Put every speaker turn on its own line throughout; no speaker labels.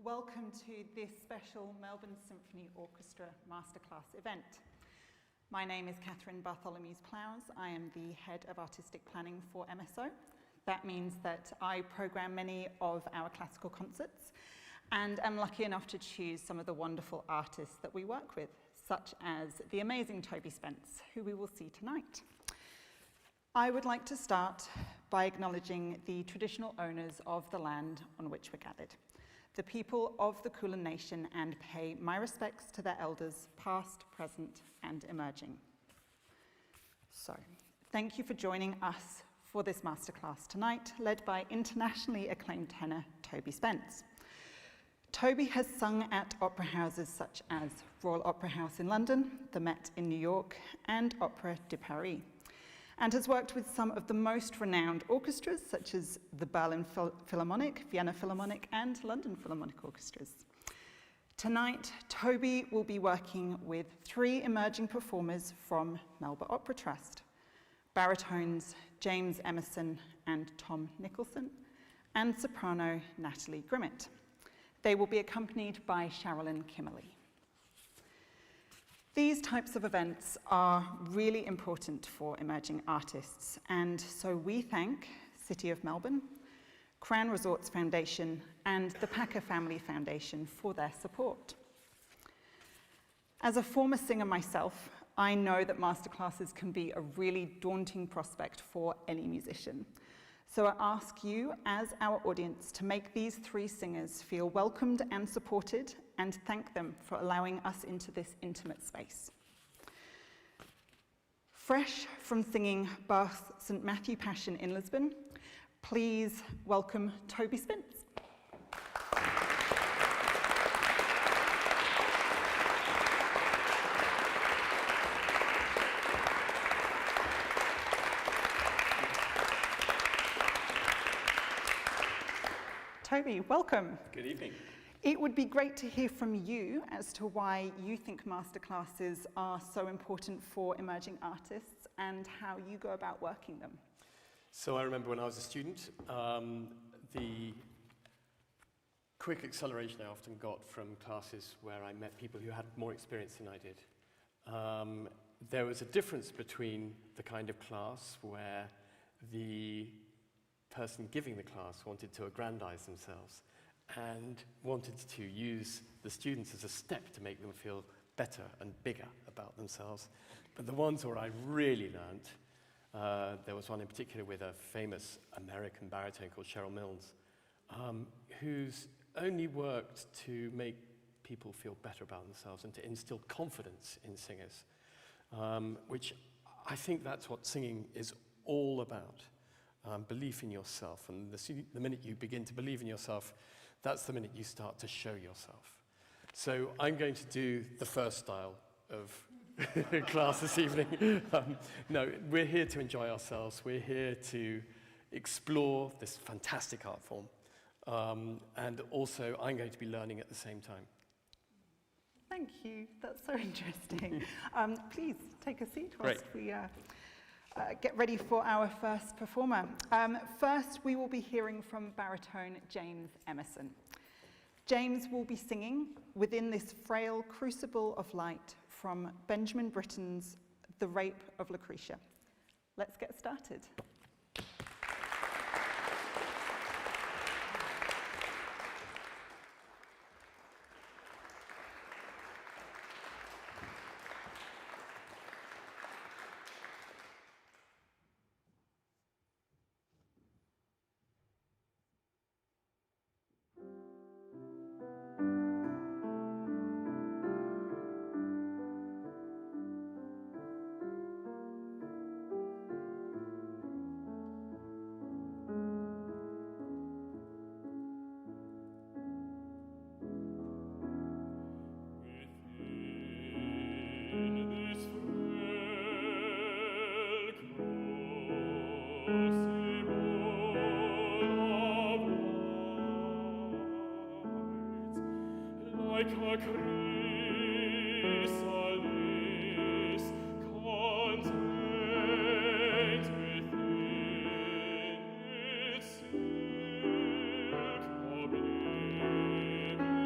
Welcome to this special Melbourne Symphony Orchestra Masterclass event. My name is Catherine Bartholomews-Plowes. I am the Head of Artistic Planning for MSO. That means that I program many of our classical concerts and am lucky enough to choose some of the wonderful artists that we work with, such as the amazing Toby Spence, who we will see tonight. I would like to start by acknowledging the traditional owners of the land on which we're gathered, the people of the Kulin Nation, and pay my respects to their elders, past, present, and emerging. So, thank you for joining us for this masterclass tonight, led by internationally acclaimed tenor Toby Spence. Toby has sung at opera houses such as Royal Opera House in London, the Met in New York, and Opera de Paris, and has worked with some of the most renowned orchestras, such as the Berlin Philharmonic, Vienna Philharmonic, and London Philharmonic orchestras. Tonight, Toby will be working with three emerging performers from Melba Opera Trust: baritones James Emerson and Tom Nicholson, and soprano Natalie Grimmett. They will be accompanied by Sherilyn Kimmerly. These types of events are really important for emerging artists, and so we thank City of Melbourne, Crown Resorts Foundation, and the Packer Family Foundation for their support. As a former singer myself, I know that masterclasses can be a really daunting prospect for any musician. So I ask you, as our audience, to make these three singers feel welcomed and supported, and thank them for allowing us into this intimate space. Fresh from singing Bach's St. Matthew Passion in Lisbon, please welcome Toby Spence. Toby, welcome.
Good evening.
It would be great to hear from you as to why you think masterclasses are so important for emerging artists and how you go about working them.
So I remember when I was a student, the quick acceleration I often got from classes where I met people who had more experience than I did. There was a difference between the kind of class where the person giving the class wanted to aggrandize themselves and wanted to use the students as a step to make them feel better and bigger about themselves. But the ones where I really learned, there was one in particular with a famous American baritone called Cheryl Milnes, who's only worked to make people feel better about themselves and to instill confidence in singers, which I think that's what singing is all about. Belief in yourself, and the minute you begin to believe in yourself, that's the minute you start to show yourself. So I'm going to do the first style of class this evening. No, we're here to enjoy ourselves. We're here to explore this fantastic art form, and also I'm going to be learning at the same time.
Thank you. That's so interesting. Please take a seat whilst we get ready for our first performer. First, we will be hearing from baritone James Emerson. James will be singing within this frail crucible of light from Benjamin Britten's The Rape of Lucretia. Let's get started.
Like a chrysalis contained within its silk oblivion.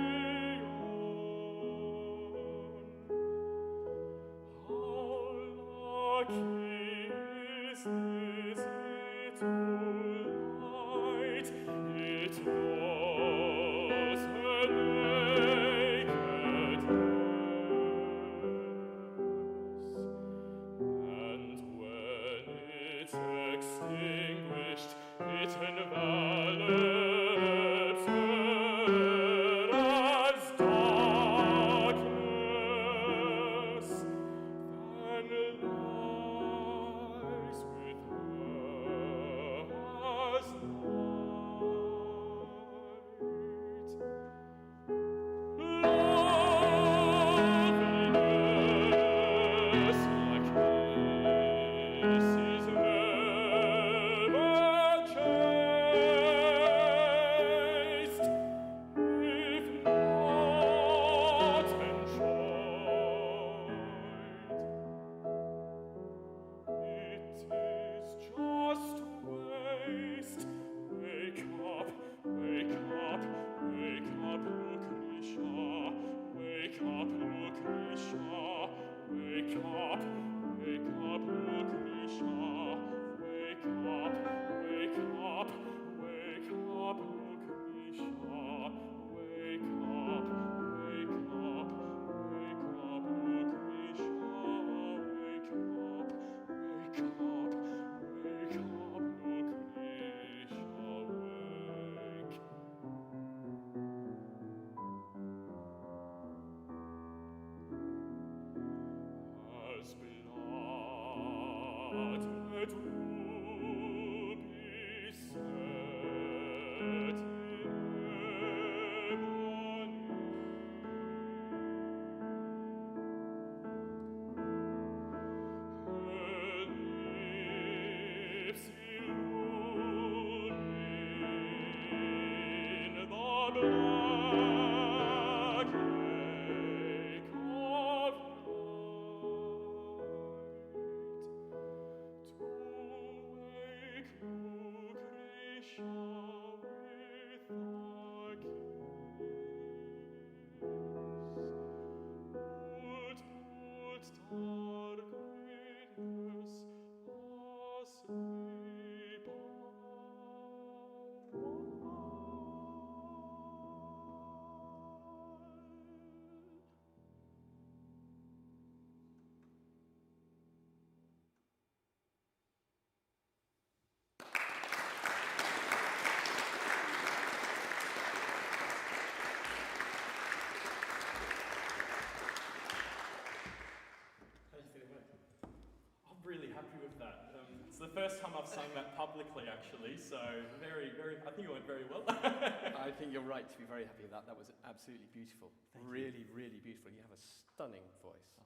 Really happy with that. It's the first time I've sung that publicly, actually, so I think it went very well.
I think you're right to be very happy with that. That was absolutely beautiful. Really, really beautiful. You have a stunning voice,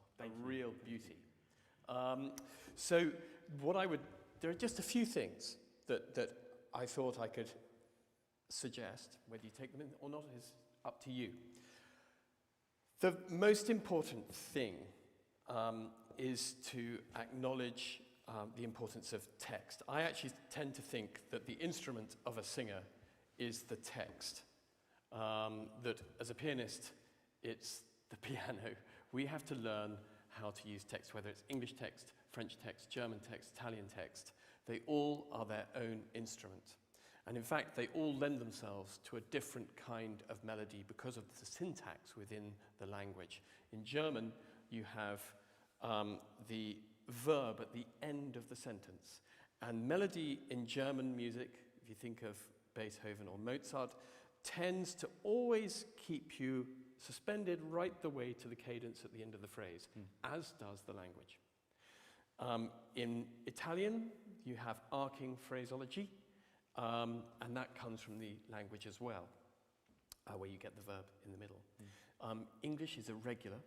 real beauty. So there are just a few things that I thought I could suggest. Whether you take them in or not is up to you. The most important thing is to acknowledge the importance of text. I actually tend to think that the instrument of a singer is the text. That as a pianist, it's the piano. We have to learn how to use text, whether it's English text, French text, German text, Italian text. They all are their own instrument. And in fact, they all lend themselves to a different kind of melody because of the syntax within the language. In German, you have the verb at the end of the sentence. And melody in German music, if you think of Beethoven or Mozart, tends to always keep you suspended right the way to the cadence at the end of the phrase, as does the language. In Italian, you have arcing phraseology, and that comes from the language as well, where you get the verb in the middle. English is irregular,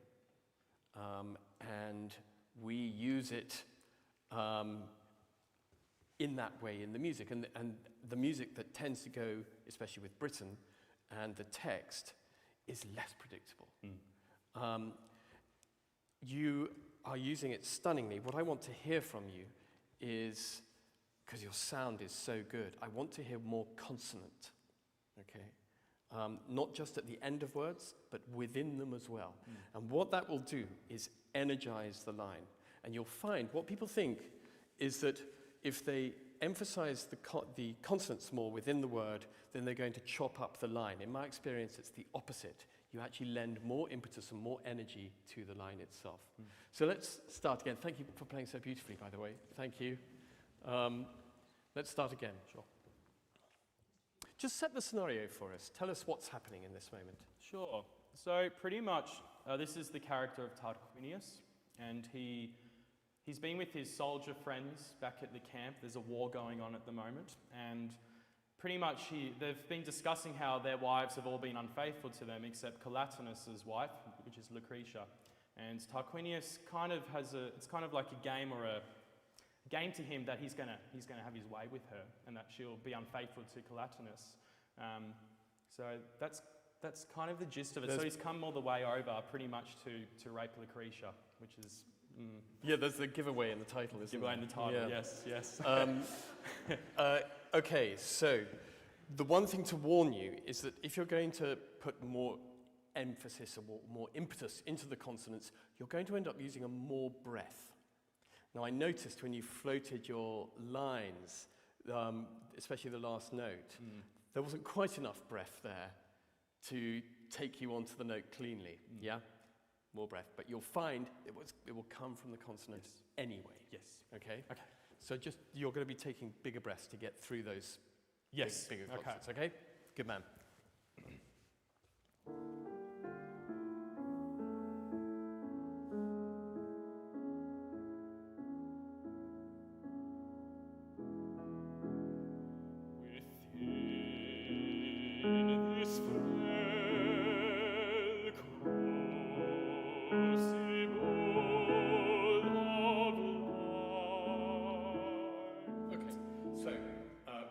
and we use it in that way in the music. And the music that tends to go, especially with Britain, and the text is less predictable. You are using it stunningly. What I want to hear from you is, because your sound is so good, I want to hear more consonant, okay? Not just at the end of words, but within them as well. And what that will do is energize the line. And you'll find, what people think is that if they emphasize the consonants more within the word, then they're going to chop up the line. In my experience, it's the opposite. You actually lend more impetus and more energy to the line itself. So let's start again. Thank you for playing so beautifully, by the way. Thank you. Let's start again. Sure. Just set the scenario for us. Tell us what's happening in this moment.
Sure. So pretty much, this is the character of Tarquinius, and he's been with his soldier friends back at the camp. There's a war going on at the moment, and pretty much they've been discussing how their wives have all been unfaithful to them, except Calatinus's wife, which is Lucretia. And Tarquinius kind of it's kind of like a game or a game to him that he's gonna have his way with her, and that she'll be unfaithful to Calatinus. So that's kind of the gist of it. So he's come all the way over pretty much to rape Lucretia, which is...
Yeah, there's the giveaway in the title, isn't
Giveaway
there?
in the title,
Yeah.
yes.
Okay, so the one thing to warn you is that if you're going to put more emphasis or more impetus into the consonants, you're going to end up using more breath. Now, I noticed when you floated your lines, especially the last note, there wasn't quite enough breath there to take you onto the note cleanly. Yeah? More breath. But you'll find it will come from the consonant anyway.
Yes.
Okay? Okay. So you're going to be taking bigger breaths to get through those bigger consonants. Okay? Good man.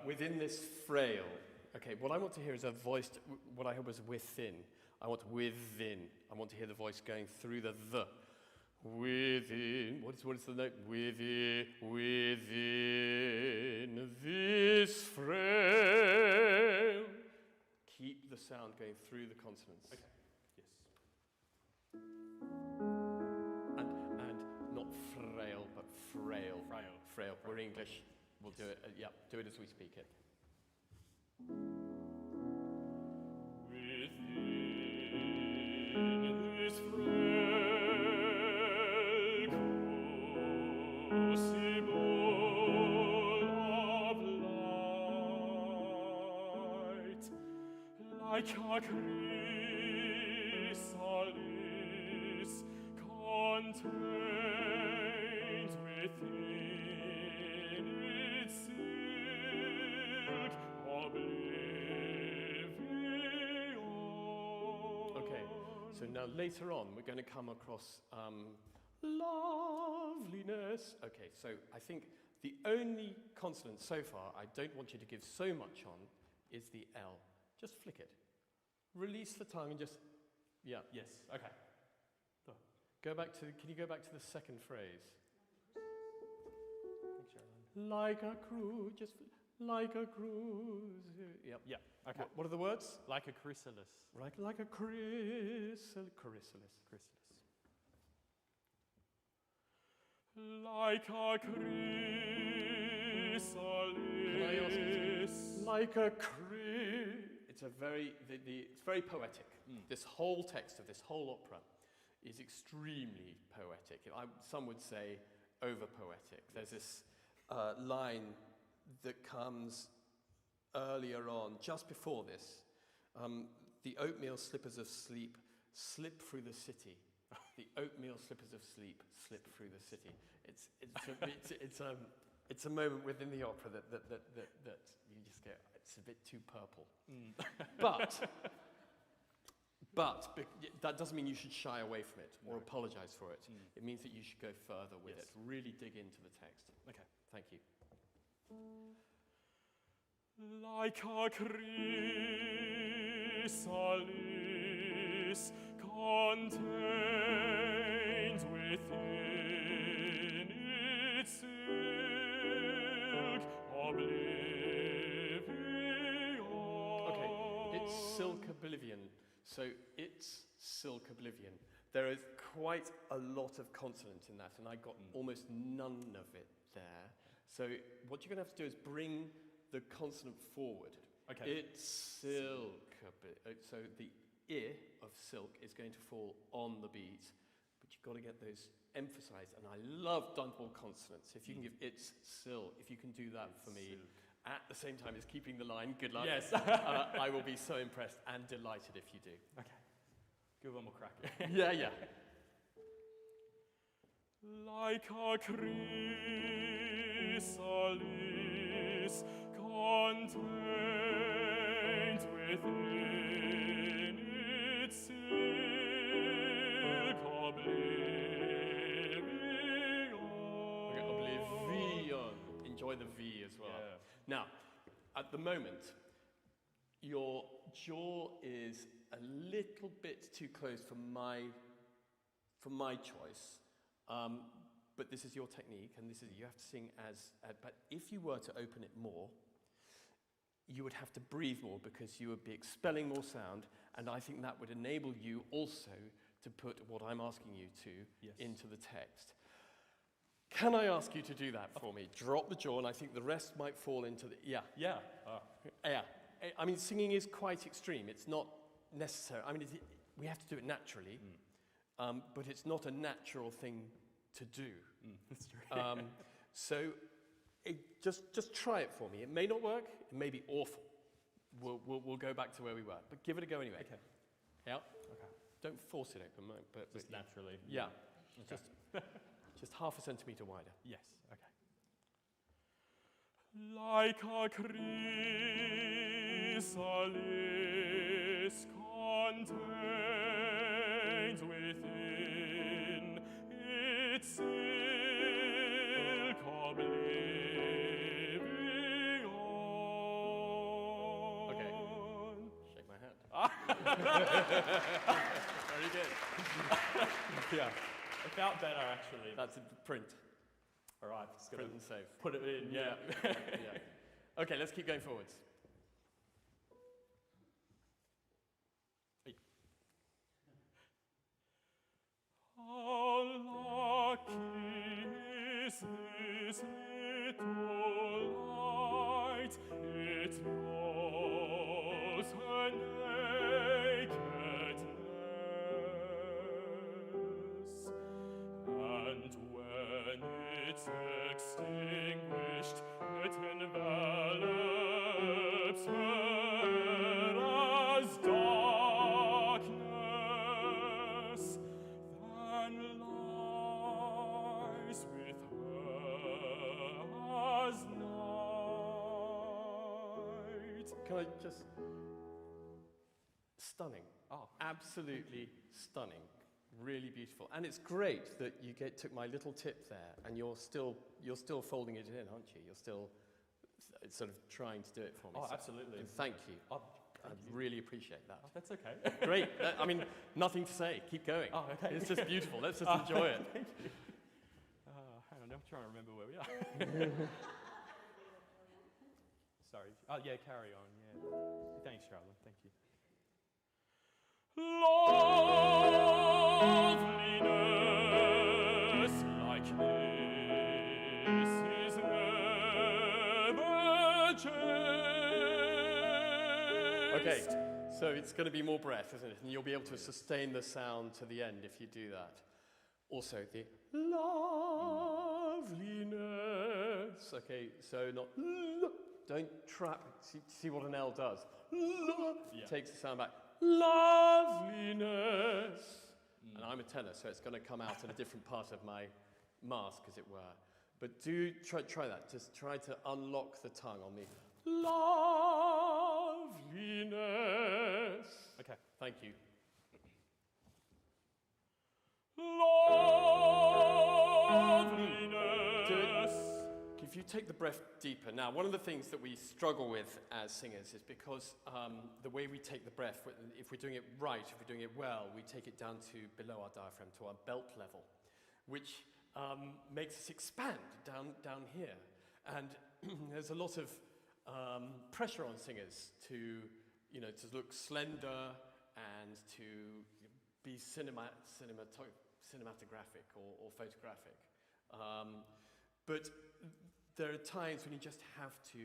Within this frail, okay, what I want to hear is a voice, what I heard was within. I want within. I want to hear the voice going through the. Within. What is the note? Within this frail. Keep the sound going through the consonants.
Okay. Yes.
And not frail, but frail. Frail. We're English. We'll do it. Do it as we speak it.
Within this frail crucible of light, like a chrysalis contains within its silk oblivion.
Okay, so now later on we're going to come across loveliness. Okay, so I think the only consonant so far I don't want you to give so much on is the L. Just flick it. Release the tongue and just,
Yes, okay.
Can you go back to the second phrase? Like a cruise, just like a cruise. Yep.
Yeah, okay.
What are the words?
Like a chrysalis.
Right, like a chrysalis.
Like a chrysalis.
Like a It's very poetic. This whole text of this whole opera is extremely poetic. Some would say over-poetic. There's this line that comes earlier on, just before this. The oatmeal slippers of sleep slip through the city. The oatmeal slippers of sleep slip through the city. It's a moment within the opera that you just go, it's a bit too purple. But that doesn't mean you should shy away from it or apologize for it. It means that you should go further with it. Really dig into the text. Okay, thank you.
Like a chrysalis contains within its silk oblivion.
Okay, it's silk oblivion. So it's silk oblivion. There is quite a lot of consonant in that, and I got almost none of it there. So what you're going to have to do is bring the consonant forward.
Okay.
It's silk a bit. So the I of silk is going to fall on the beat, but you've got to get those emphasized. And I love double consonants. If you can give it's silk, if you can do that
It's
for me
silk.
at the same time as keeping the line, good luck.
Yes.
I will be so impressed and delighted if you do.
Okay. Give one more crack.
Yeah, yeah.
Like a chrysalis contained within its silk oblivion.
Okay, oblivion. Enjoy the V as well.
Yeah.
Now, at the moment, your jaw is a little bit too close for my choice. But this is your technique, and this is you have to sing as. But if you were to open it more, you would have to breathe more because you would be expelling more sound, and I think that would enable you also to put what I'm asking you to
Yes.
into the text. Can I ask you to do that for me? Drop the jaw, and I think the rest might fall into the yeah.
Yeah.
Yeah. I mean, singing is quite extreme. It's not necessary. I mean, we have to do it naturally, but it's not a natural thing to do.
That's true.
So just try it for me. It may not work. It may be awful. We'll go back to where we were, but give it a go anyway.
Okay.
Yeah.
Okay.
Don't force it open, but
Just naturally.
yeah.
Okay.
Just half a centimetre wider.
Yes. Okay. Like a chrysalis contained within its silk oblivion.
Okay. Shake my hand. Very good.
Yeah. It felt better actually.
That's a print.
All right. Just gonna
Print and save.
put it in. Yeah.
Yeah. Okay, let's keep going forwards.
How lucky is this little light, it knows her nakedness, and when it's extinguished, it envelops her as darkness, then lies with her as night.
Can I just... Stunning.
Oh.
Absolutely stunning. Really beautiful. And it's great that you took my little tip there and you're still folding it in, aren't you? You're still sort of trying to do it for me.
Oh,
So-
absolutely.
and thank you.
Oh,
I
thank you.
really appreciate that.
Oh, that's okay.
Great. I mean, nothing to say. Keep going.
Oh, okay.
It's just beautiful. Let's just enjoy it.
Thank you. Hang on, I'm trying to remember where we are. Sorry. Oh, yeah, carry on. Yeah. Thanks, Charlotte. Thank you. Loveliness like this is never chased.
Okay, so it's going to be more breath, isn't it? And you'll be able to sustain the sound to the end if you do that. Also, the loveliness. Okay, so not don't trap. See what an L does.
Yeah.
Takes the sound back. Loveliness. And I'm a tenor, so it's going to come out in a different part of my mask, as it were. But do try that. Just try to unlock the tongue on the loveliness.
Okay.
Thank you.
Loveliness.
If you take the breath deeper, now one of the things that we struggle with as singers is because the way we take the breath, if we're doing it right, if we're doing it well, we take it down to below our diaphragm, to our belt level, which makes us expand down here. And there's a lot of pressure on singers to look slender and to be cinematographic or photographic. But there are times when you just have to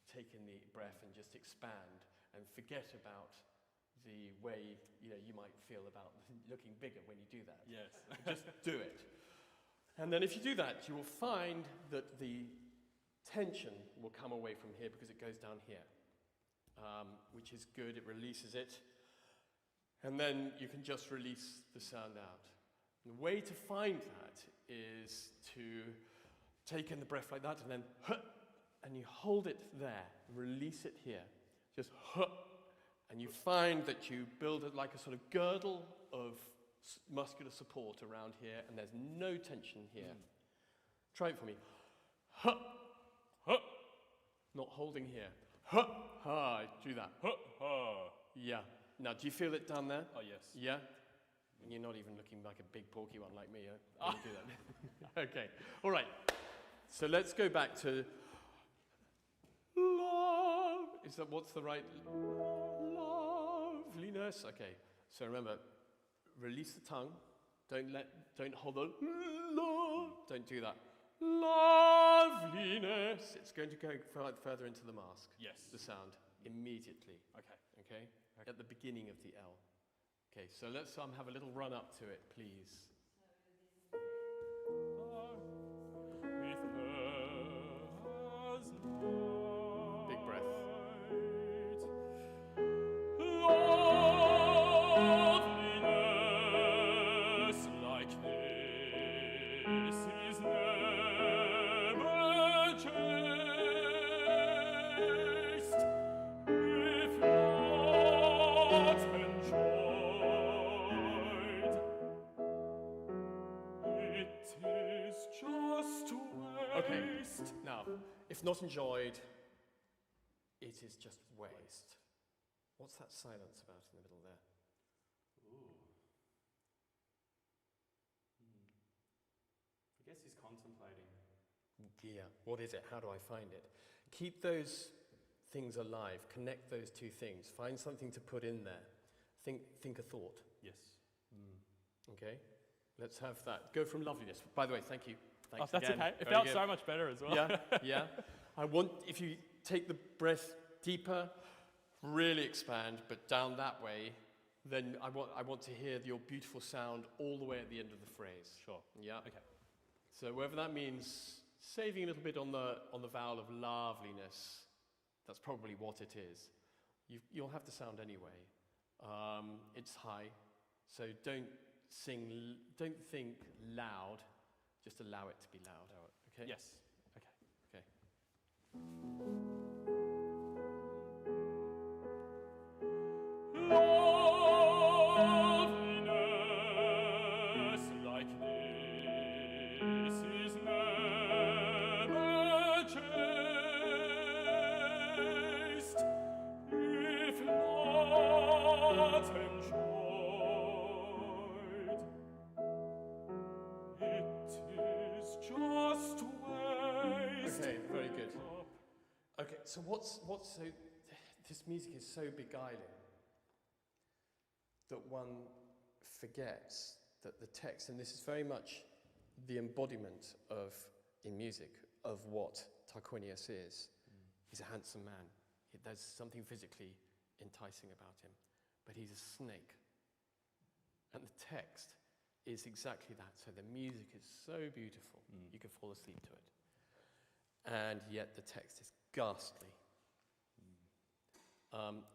take in the breath and just expand and forget about the way you might feel about looking bigger when you do that.
Yes.
Just do it. And then if you do that, you will find that the tension will come away from here because it goes down here, which is good. It releases it. And then you can just release the sound out. And the way to find that is to take in the breath like that and then and you hold it there, release it here. Just and you find that you build it like a sort of girdle of muscular support around here, and there's no tension here. Try it for me. Not holding here. Do that. Yeah. Now, do you feel it down there?
Oh, yes.
Yeah? And you're not even looking like a big porky one like me, huh? You do that. Okay. All right. So let's go back to love. What's the right? Loveliness. Okay. So remember, release the tongue. Don't hold the love. Don't do that. Loveliness. It's going to go further into the mask.
Yes.
The sound immediately.
Okay.
Okay? At the beginning of the L. Okay, so let's have a little run up to it, please. Big breath.
Loveliness like this is never chased. If not enjoyed, it is just waste.
Okay, now, if not enjoyed, it is just waste. What's that silence about in the middle there?
I guess he's contemplating.
Yeah, what is it? How do I find it? Keep those things alive. Connect those two things. Find something to put in there. Think a thought.
Yes.
Okay? Let's have that. Go from loveliness. By the way, thank you. Thanks
That's
again.
okay. It
Very
felt
good.
so much better as well.
Yeah, yeah. If you take the breath deeper, really expand, but down that way, then I want to hear your beautiful sound all the way at the end of the phrase.
Sure.
Yeah.
Okay.
So whether that means saving a little bit on the vowel of loveliness, that's probably what it is. You'll have the sound anyway. It's high, so don't think loud. Just allow it to be loud. Okay.
Yes. Okay.
Okay.
Loveliness like this is never chased. If not enjoyed, it is just waste.
Okay. Very good. Okay. So what's so? This music is so beguiling that one forgets that the text, and this is very much the embodiment in music, of what Tarquinius is. He's a handsome man. There's something physically enticing about him, but he's a snake. And the text is exactly that. So the music is so beautiful, you could fall asleep to it. And yet the text is ghastly.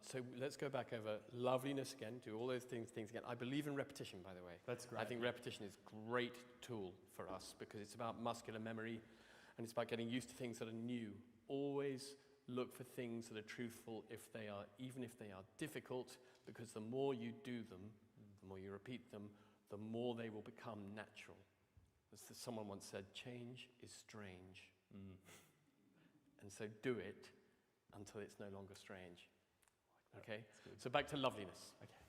So let's go back over loveliness again, do all those things again. I believe in repetition, by the way.
That's great.
I think repetition is a great tool for us because it's about muscular memory and it's about getting used to things that are new. Always look for things that are truthful even if they are difficult, because the more you do them, the more you repeat them, the more they will become natural. As someone once said, change is strange. And so do it until it's no longer strange. Okay? So back to loveliness.
Okay.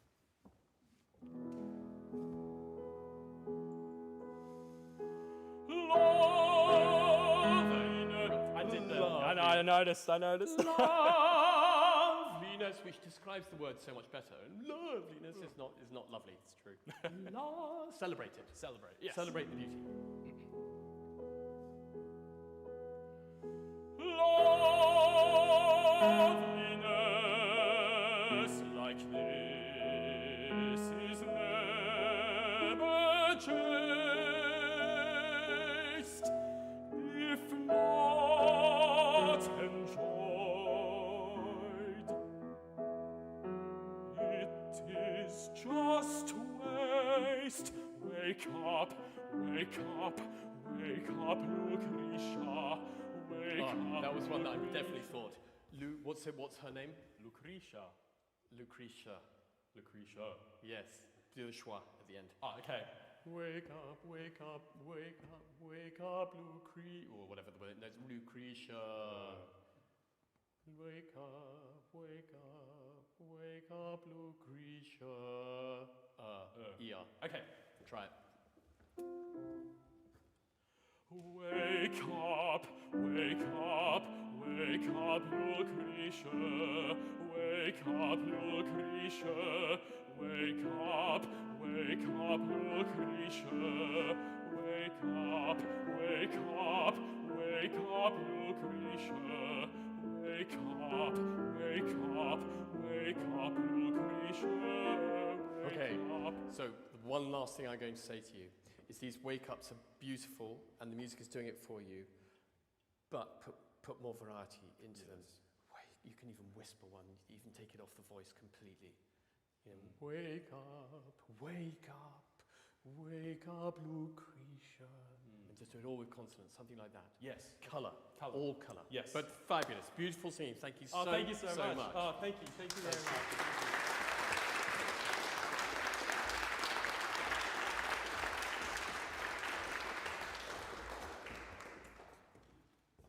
I noticed.
Loveliness, which describes the word so much better. And loveliness is not lovely.
It's true.
Celebrate it.
Celebrate. Yes.
Celebrate the beauty.
loveliness like this is never chased, if not enjoyed. It is just waste. Wake up, wake up, wake up, Lucretia. Wake up.
That was one that I definitely thought. What's her name?
Lucretia.
Lucretia.
Lucretia.
Yes. Do the schwa at the end.
Oh, okay.
Wake up, wake up, wake up, wake up, Lucretia. Or whatever the word. No, it's Lucretia. Wake up, wake up, wake up, Lucretia. ER.
Okay.
Try it.
Wake up, wake up, wake up, Lucretia. Wake up, Lucretia. Wake up, Lucretia. Wake up, wake up, wake up, Lucretia. Wake up, wake up, wake up, Lucretia.
Okay, so the one last thing I'm going to say to you is these wake-ups are beautiful and the music is doing it for you, but put more variety into them. You can even whisper one, even take it off the voice completely. You know, wake up, wake up, wake up, Lucretia. And just do it all with consonants, something like that.
Yes.
Colour, all colour.
Yes.
But fabulous, beautiful singing. Thank you so,
thank you so much.
much.
Oh, thank you very much.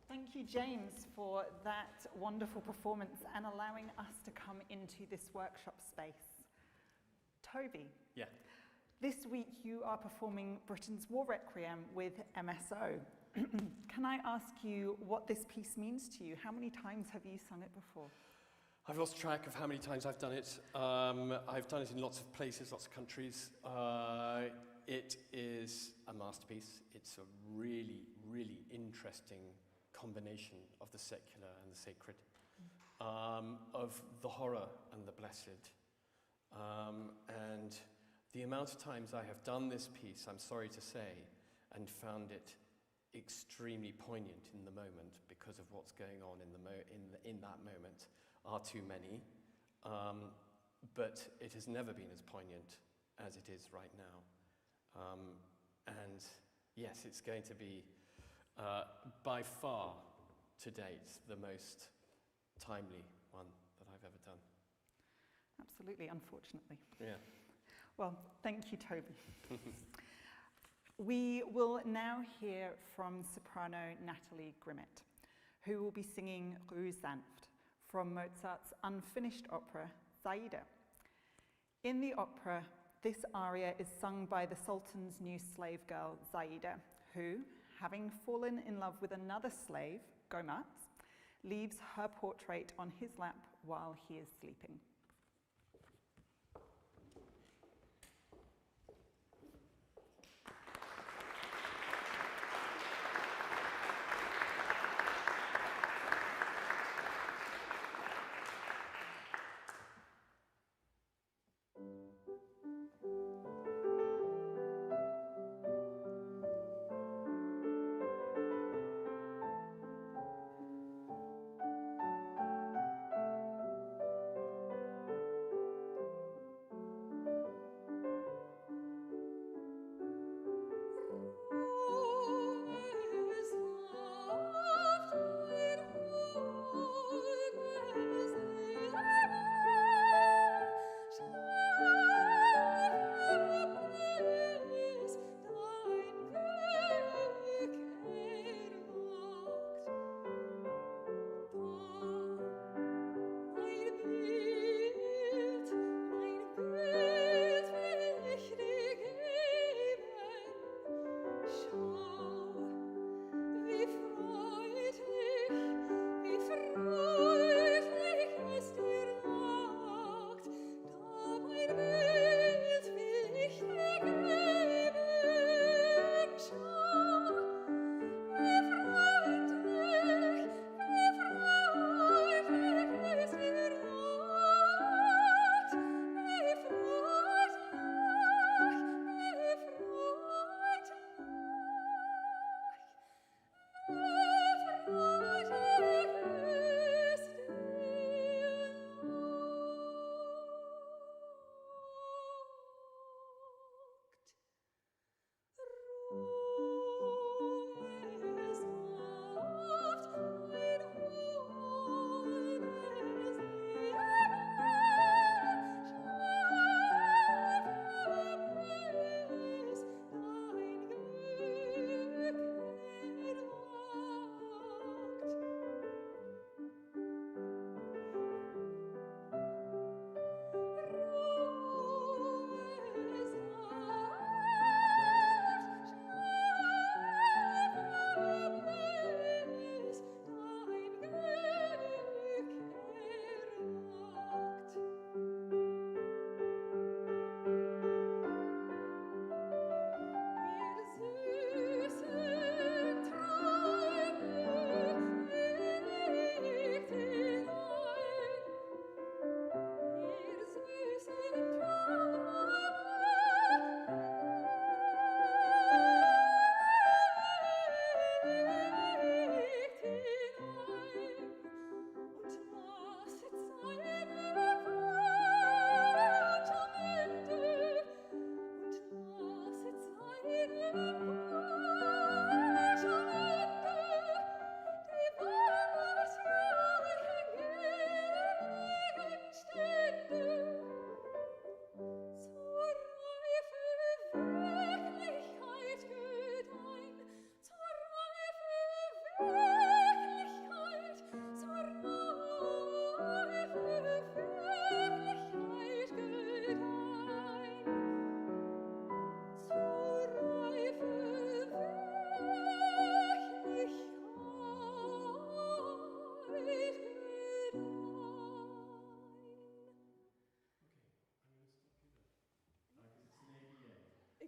Thank you, James, for that wonderful performance and allowing us to come into this workshop space. Toby.
Yeah.
This week you are performing Britain's War Requiem with MSO. Can I ask you what this piece means to you? How many times have you sung it before?
I've lost track of how many times I've done it. I've done it in lots of places, lots of countries. It is a masterpiece. It's a really, really interesting combination of the secular and the sacred, of the horror and the blessed. And the amount of times I have done this piece, I'm sorry to say, and found it extremely poignant in the moment because of what's going on in that moment are too many. But it has never been as poignant as it is right now. And yes, it's going to be by far to date the most timely one that I've ever done.
Absolutely, unfortunately.
Yeah.
Well, thank you, Toby. We will now hear from soprano Natalie Grimmett, who will be singing Ruhe sanft from Mozart's unfinished opera, Zaida. In the opera, this aria is sung by the Sultan's new slave girl, Zaida, who, having fallen in love with another slave, Gomatz, leaves her portrait on his lap while he is sleeping.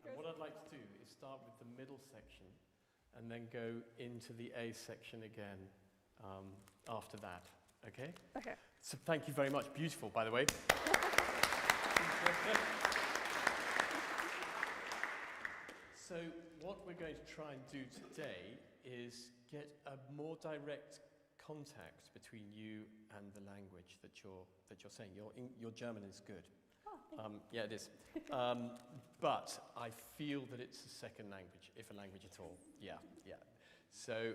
And what I'd like to do is start with the middle section and then go into the A section again after that, okay?
Okay.
So thank you very much. Beautiful, by the way. So what we're going to try and do today is get a more direct contact between you and the language that you're saying. Your German is good.
Oh,
yeah, it is. But I feel that it's a second language, if a language at all. Yeah, yeah. So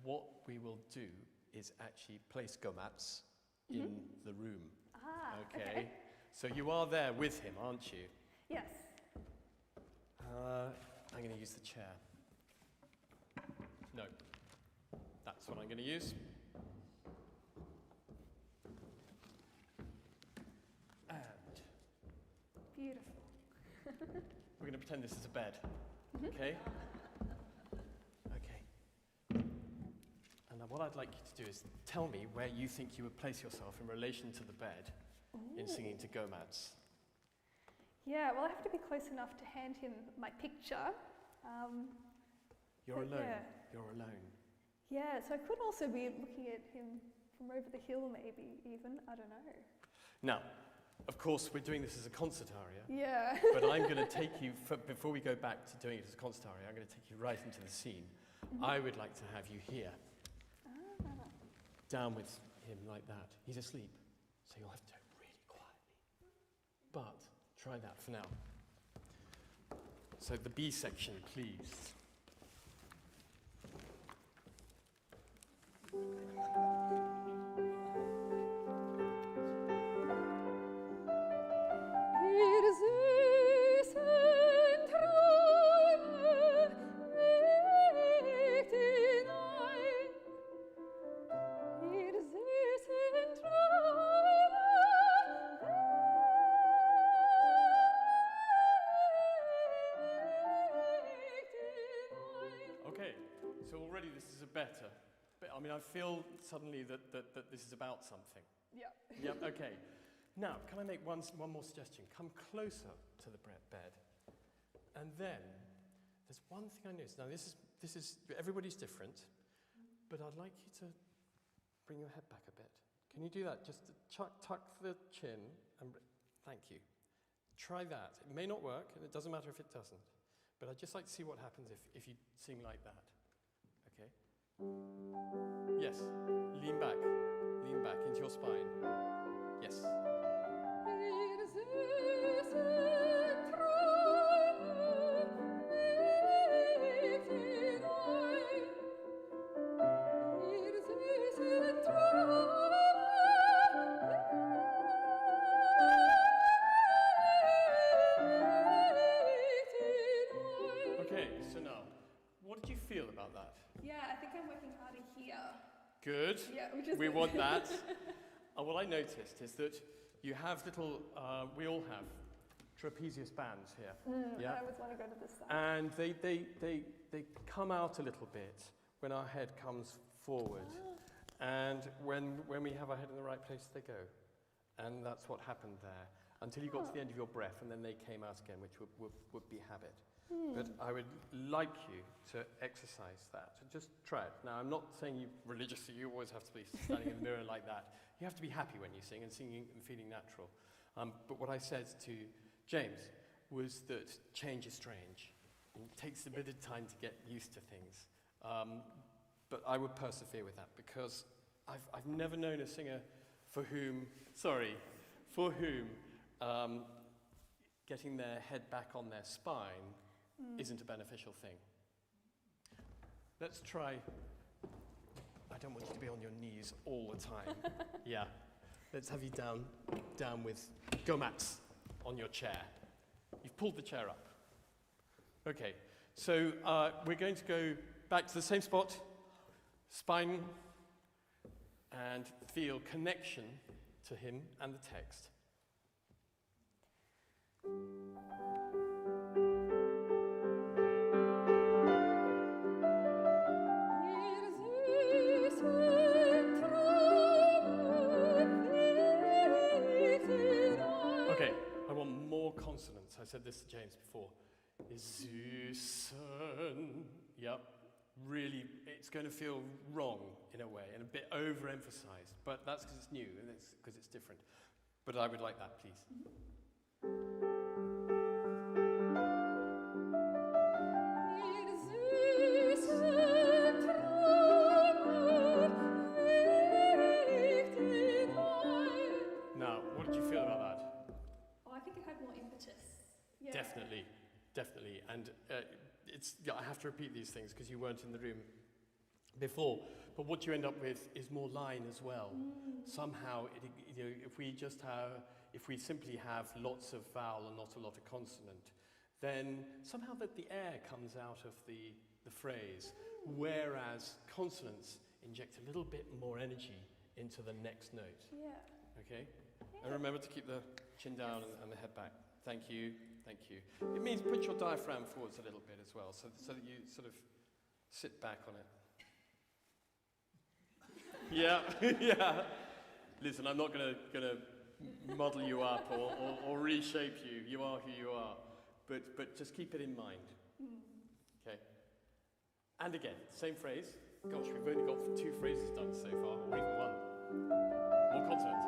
what we will do is actually place Gomats in the room.
Ah,
Okay. So you are there with him, aren't you?
Yes.
I'm going to use the chair. No. That's what I'm going to use. And
Beautiful.
we're going to pretend this is a bed. Okay? Okay. And now what I'd like you to do is tell me where you think you would place yourself in relation to the bed in singing to Gomats.
Yeah, well, I have to be close enough to hand him my picture.
You're
but
alone.
yeah.
You're alone.
Yeah, so I could also be looking at him from over the hill, maybe, even. I don't know.
Now, of course, we're doing this as a concert aria.
Yeah.
But I'm going to take you, before we go back to doing it as a concert aria, I'm going to take you right into the scene. I would like to have you here, down with him like that. He's asleep, so you'll have to do it really quietly. But try that for now. So the B section, please. Okay, so already this is a better. But, I mean, I feel suddenly that this is about something.
Yeah.
Yep, okay. Now, can I make one more suggestion? Come closer to the bed. And then, there's one thing I noticed. Now, this is everybody's different, but I'd like you to bring your head back a bit. Can you do that? Just to tuck the chin, and thank you. Try that. It may not work, and it doesn't matter if it doesn't. But I'd just like to see what happens if you sing like that. Okay? Yes. Lean back into your spine. Yes. Okay, so now, what did you feel about that?
Yeah, I think I'm working harder here.
Good.
Yeah, which is
We
good.
want that. What I noticed is that you have little, we all have trapezius bands here.
I always want to go to this side.
And they come out a little bit when our head comes forward. And when we have our head in the right place, they go. And that's what happened there. Until you got to the end of your breath, and then they came out again, which would be habit. But I would like you to exercise that. So just try it. Now, I'm not saying you religiously, you always have to be standing in the mirror like that. You have to be happy when you sing and singing and feeling natural. But what I said to James was that change is strange. And it takes a bit of time to get used to things. But I would persevere with that because I've never known a singer for whom getting their head back on their spine isn't a beneficial thing. Let's try. I don't want you to be on your knees all the time. Yeah. Let's have you down with Gomats on your chair. You've pulled the chair up. Okay. So we're going to go back to the same spot, spine, and feel connection to him and the text. Okay, I want more consonants. I said this to James before. Süßen. Yep. Really, it's going to feel wrong in a way and a bit overemphasized, but that's because it's new and it's because it's different. But I would like that, please. Now, what did you feel about that?
Oh, I think it had more impetus. Yeah.
Definitely, definitely. And I have to repeat these things because you weren't in the room before. But what you end up with is more line as well. Somehow, if we simply have lots of vowel and not a lot of consonant, then somehow that the air comes out of the phrase, whereas consonants inject a little bit more energy into the next note.
Yeah.
Okay? And remember to keep the chin down and the head back. Thank you, thank you. It means put your diaphragm forwards a little bit as well, so that you sort of sit back on it. Yeah, yeah. Listen, I'm not gonna model you up or reshape you. You are who you are, but just keep it in mind. Okay. And again, same phrase. Gosh, we've only got 2 phrases done so far, or even 1. More consonants.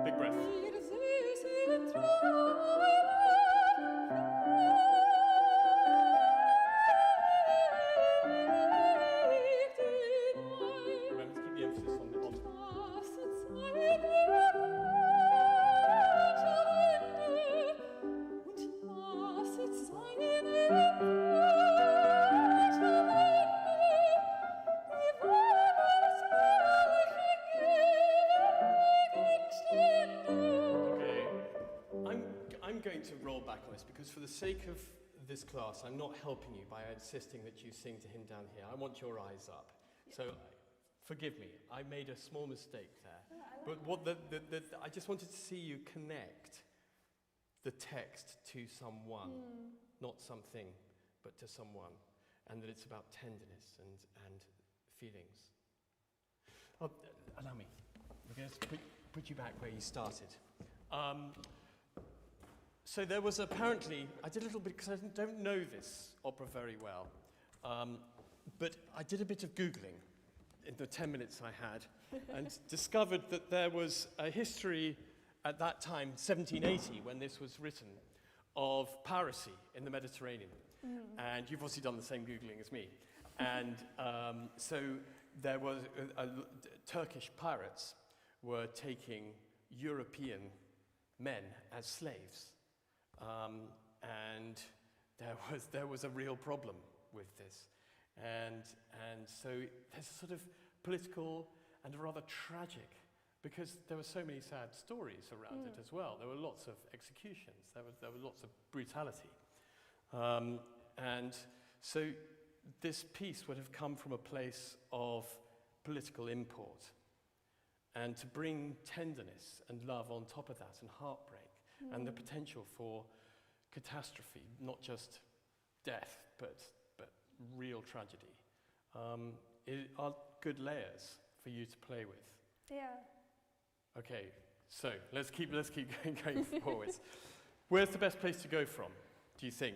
Big breath. Remember to keep the emphasis on the on. I'm going to roll back on this because for the sake of this class, I'm not helping you by insisting that you sing to him down here. I want your eyes up. So forgive me, I made a small mistake there. But what I just wanted to see you connect the text to someone, not something, but to someone, and that it's about tenderness and feelings. Oh, allow me. We're going to put you back where you started. So there was apparently, I did a little bit, because I don't know this opera very well, but I did a bit of Googling in the 10 minutes I had and discovered that there was a history at that time, 1780, when this was written, of piracy in the Mediterranean. And you've obviously done the same Googling as me. And so there was Turkish pirates were taking European men as slaves. And there was a real problem with this. And so there's a sort of political and rather tragic, because there were so many sad stories around it as well. There were lots of executions. There were lots of brutality. And so this piece would have come from a place of political import. And to bring tenderness and love on top of that, and heartbreak, and the potential for catastrophe, not just death, but real tragedy, are good layers for you to play with.
Yeah.
Okay, so let's keep going forwards. Where's the best place to go from, do you think?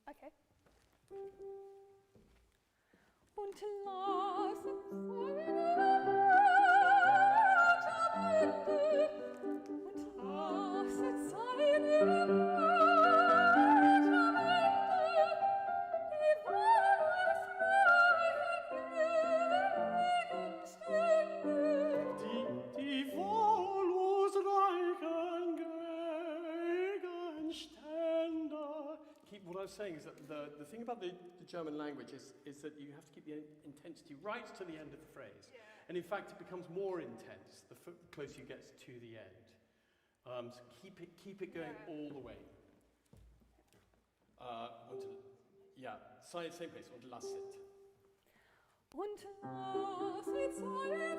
Okay. Und lass es
Die wohlloosreichen Gegenstände. What I was saying is that the thing about the German language is that you have to keep the intensity right to the end of the phrase. Yeah. And in fact, it becomes more intense the closer you get to the end. So keep it going all the way. Same place. Und lass it.
Und lass it sein.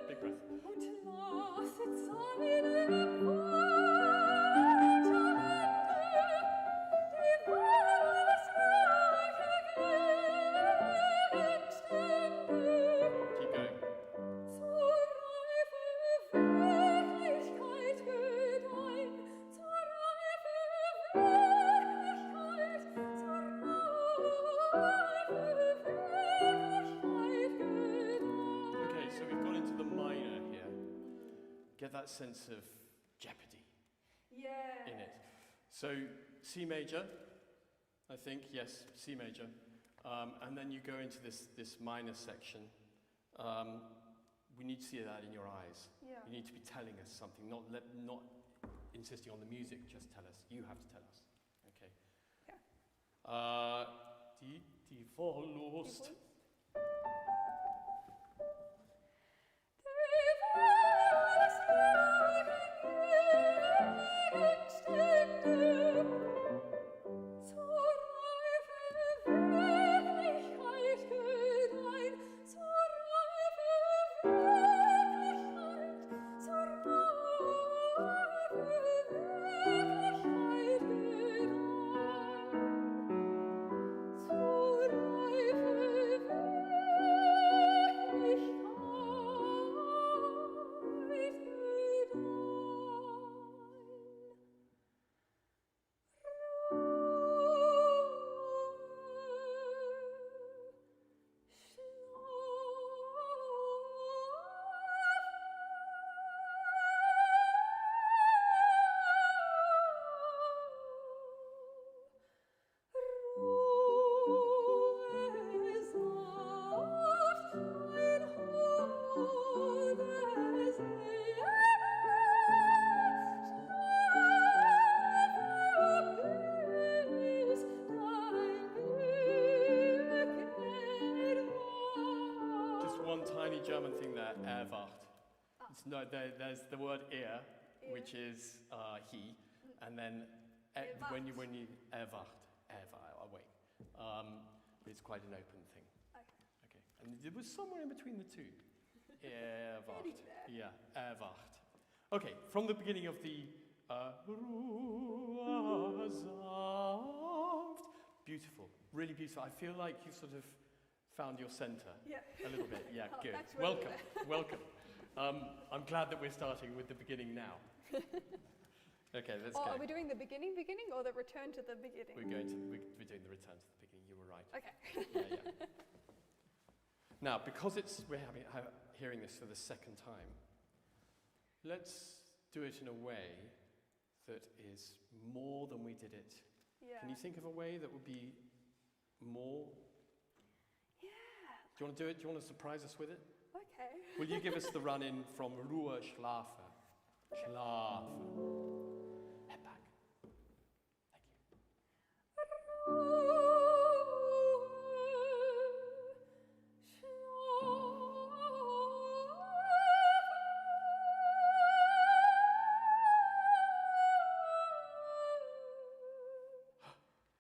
Big breath.
Und lass it sein. Die
that sense of jeopardy
Yeah.
in it. So C major, I think, yes, C major. And then you go into this minor section. We need to see that in your eyes.
Yeah.
You need to be telling us something, not insisting on the music, just tell us. You have to tell us. Okay.
Yeah.
Die Verlust. German thing there, Erwacht. It's no, there's the word ear, which is he, and then when you Erwacht, awake. It's quite an open thing. Okay. And it was somewhere in between the two. Erwacht. Yeah, Erwacht. Okay, from the beginning of the beautiful, really beautiful. I feel like you sort of found your centre a little bit. Yeah,
Oh,
good.
that's really
Welcome. I'm glad that we're starting with the beginning now. Okay, let's go.
Are we doing the beginning or the return to the beginning?
We're doing the return to the beginning. You were right.
Okay.
Yeah. Now, because we're hearing this for the second time, let's do it in a way that is more than we did it.
Yeah.
Can you think of a way that would be more?
Yeah.
Do you want to do it? Do you want to surprise us with it?
Okay.
Will you give us the run-in from Ruhe, Schlafe? Schlafe. Head back. Thank you.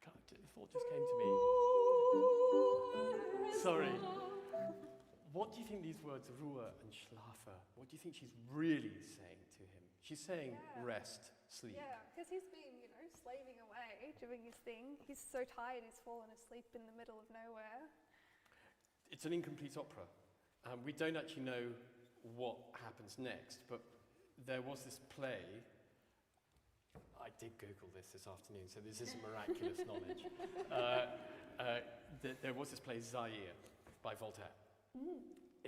God, the thought just came to me. Sorry. What do you think these words, Ruhe and Schlafe, what do you think she's really saying to him? She's saying rest, sleep.
Yeah, because he's been, slaving away, doing his thing. He's so tired he's fallen asleep in the middle of nowhere.
It's an incomplete opera. We don't actually know what happens next, but there was this play. I did Google this afternoon, so this isn't miraculous knowledge. There was this play, Zaire, by Voltaire,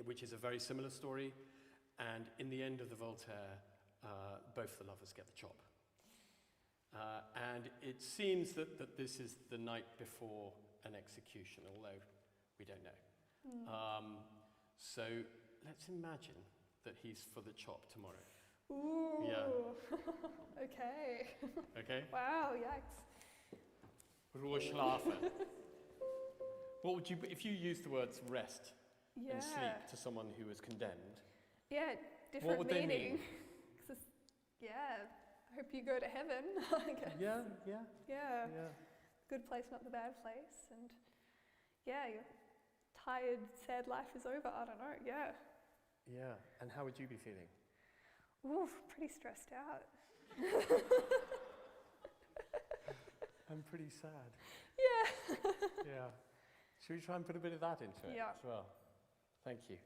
which is a very similar story, and in the end of the Voltaire, both the lovers get the chop. And it seems that this is the night before an execution, although we don't know. So let's imagine that he's for the chop tomorrow.
Ooh.
Yeah.
Okay.
Okay?
Wow, yikes.
Ruhe, Schlafe. What would you, if you used the words rest and sleep to someone who was condemned?
Yeah, different
would
meaning.
they mean?
I hope you go to heaven, I guess.
Yeah.
Good place, not the bad place. And your tired, sad life is over. I don't know,
Yeah, and how would you be feeling?
Oof, pretty stressed out.
I'm pretty sad.
Yeah.
Yeah. Should we try and put a bit of that into it as well? Thank you.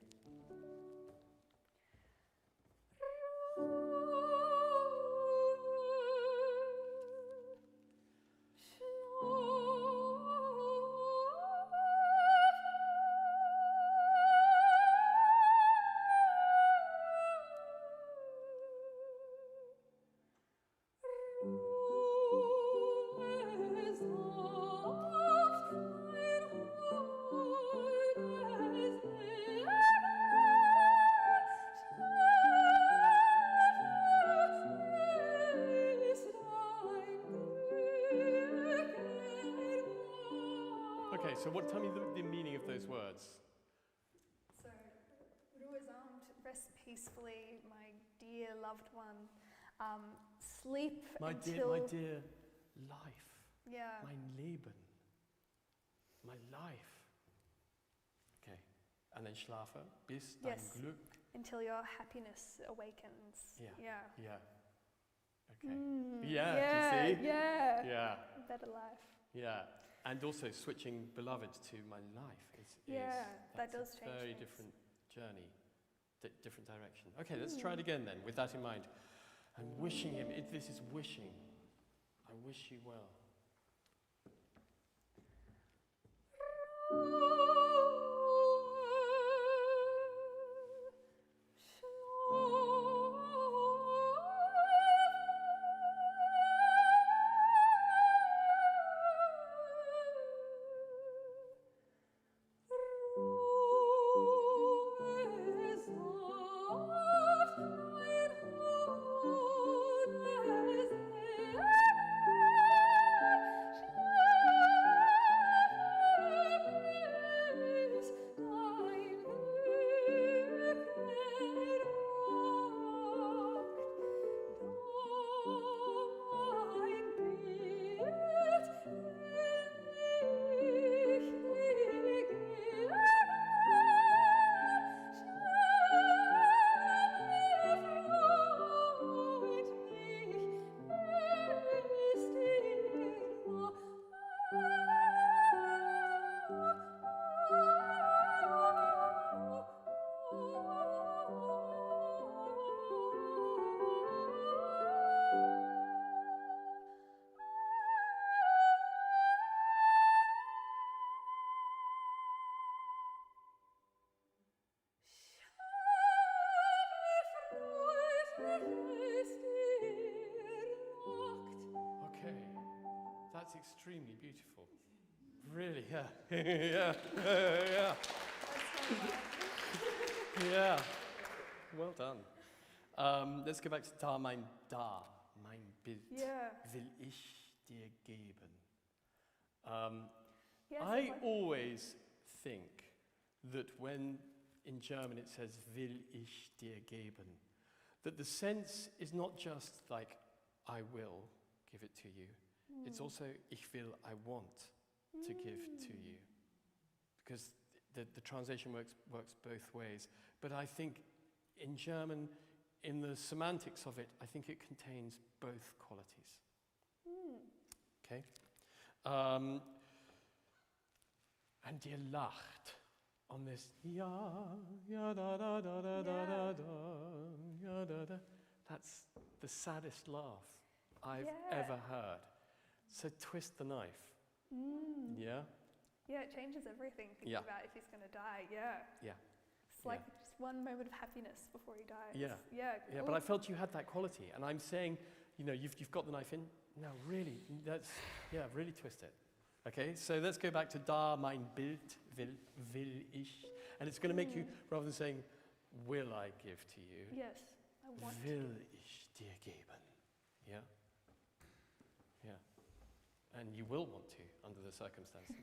Okay, so tell me the meaning of those words.
So, Ruhesamt, rest peacefully, my dear loved one. Sleep
My
until...
dear life.
Yeah.
Mein Leben. My life. Okay. And then schlafe, bis dein
Yes.
Glück.
Until your happiness awakens.
Yeah.
Yeah.
Yeah. Okay.
Mm,
Yeah,
yeah,
do you see?
yeah.
Yeah.
A better life.
Yeah. And also switching beloved to my life
Yeah, that
that's
does
a
change
very
things.
different journey, different direction. Okay, let's try it again then, with that in mind. I'm wishing him, this is wishing. I wish you well. Okay, that's extremely beautiful. Really, yeah. Yeah, yeah. Yeah, well done. Let's go back to mein Bild,
Yeah.
will ich dir geben.
Yes,
I always think that when in German it says will ich dir geben, that the sense is not just like I will give it to you. It's also ich will, I want to give to you. Because the translation works both ways. But I think in German, in the semantics of it, I think it contains both qualities. Okay? And ihr lacht on this ja, ja, da, da, da, da, da, da, da, ja, da, da. That's the saddest laugh I've ever heard. So twist the knife. Yeah?
Yeah, it changes everything. Thinking about if he's going to die. Yeah.
Yeah.
It's like just one moment of happiness before he dies.
Yeah.
Yeah.
Yeah, but I felt you had that quality. And I'm saying, you've got the knife in. No, really, really twist it. Okay, so let's go back to da mein Bild will ich. And it's going to make you, rather than saying, will I give to you?
Yes, I want to.
Will ich dir geben. Yeah? Yeah. And you will want to, under the circumstances.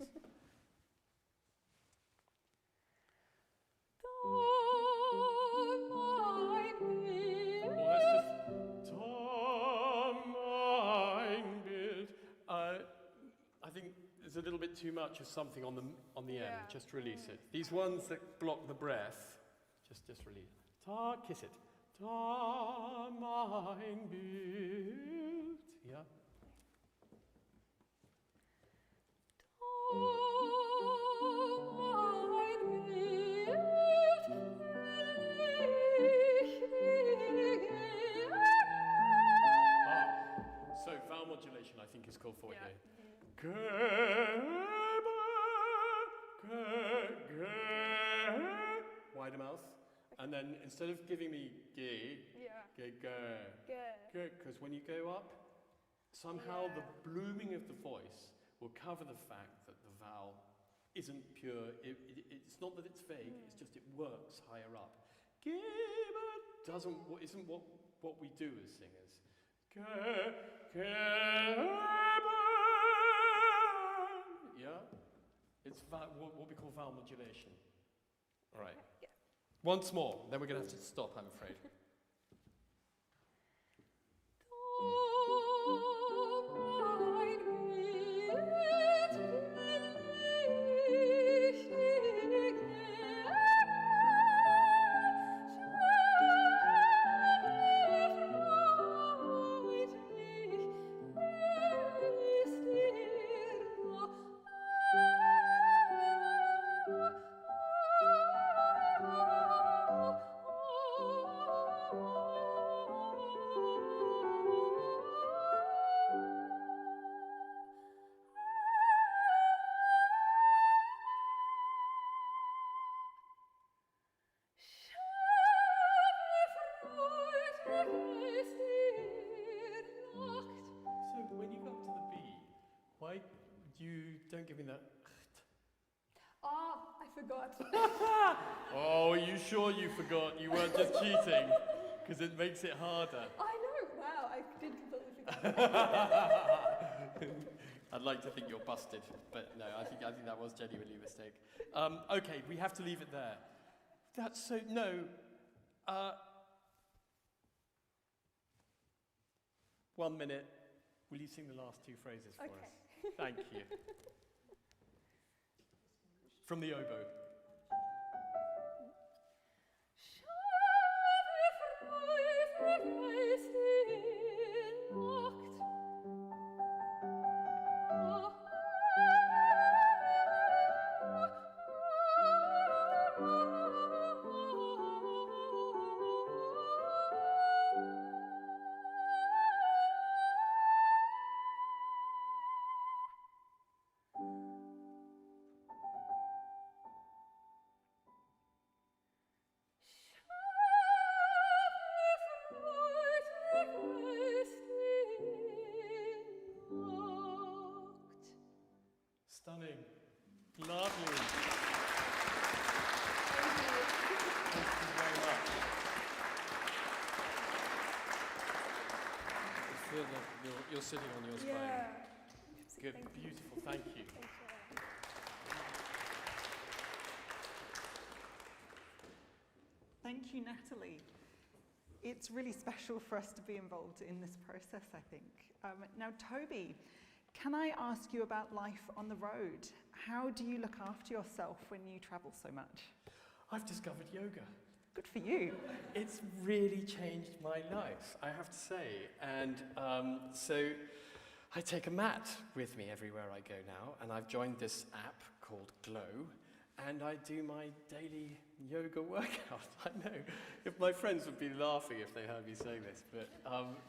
I think there's a little bit too much of something on the end. Just release it. These ones that block the breath, just release. Ta, kiss it. Ta, mein Bild. Yeah. So vowel modulation, I think, is called for here. Wider mouth. And then instead of giving me g, because when you go up, somehow the blooming of the voice will cover the fact that the vowel isn't pure. It's not that it's vague, it's just it works higher up. Isn't what we do as singers. Yeah? It's what we call vowel modulation. All right.
Yeah.
Once more, then we're going to have to stop, I'm afraid. So when you got to the B, why you don't give me that?
Ah, I forgot.
Oh, are you sure you forgot? You weren't just cheating? Because it makes it harder.
I know. Wow, I did completely forget.
I'd like to think you're busted, but no, I think that was genuinely a mistake. Okay, we have to leave it there. That's so no. 1 minute. Will you sing the last two phrases for
Okay.
us? Thank you. From the oboe. Stunning. Lovely. Thank you very much. I feel that you're sitting on your spine.
Yeah.
Good,
Thank you.
beautiful, thank you.
Thanks for that.
Thank you, Natalie. It's really special for us to be involved in this process, I think. Now, Toby, can I ask you about life on the road? How do you look after yourself when you travel so much?
I've discovered yoga.
Good for you.
It's really changed my life, I have to say. And so I take a mat with me everywhere I go now, and I've joined this app called Glow, and I do my daily yoga workout. I know, if my friends would be laughing if they heard me saying this, but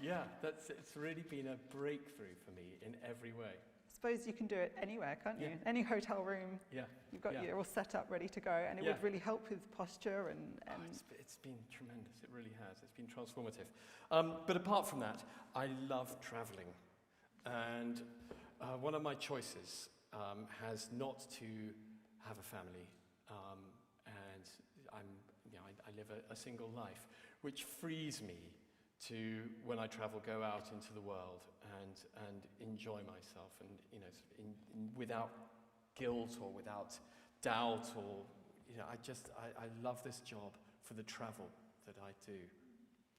yeah, it's really been a breakthrough for me in every way.
I suppose you can do it anywhere, can't you?
Yeah.
Any hotel room,
Yeah.
you've got
Yeah.
your all set up, ready to go, and it
Yeah.
would really help with posture and
Oh, it's been tremendous, it really has. It's been transformative. But apart from that, I love traveling. And one of my choices has not to have a family. And I live a single life, which frees me to, when I travel, go out into the world and enjoy myself, and without guilt or without doubt, or I love this job for the travel that I do.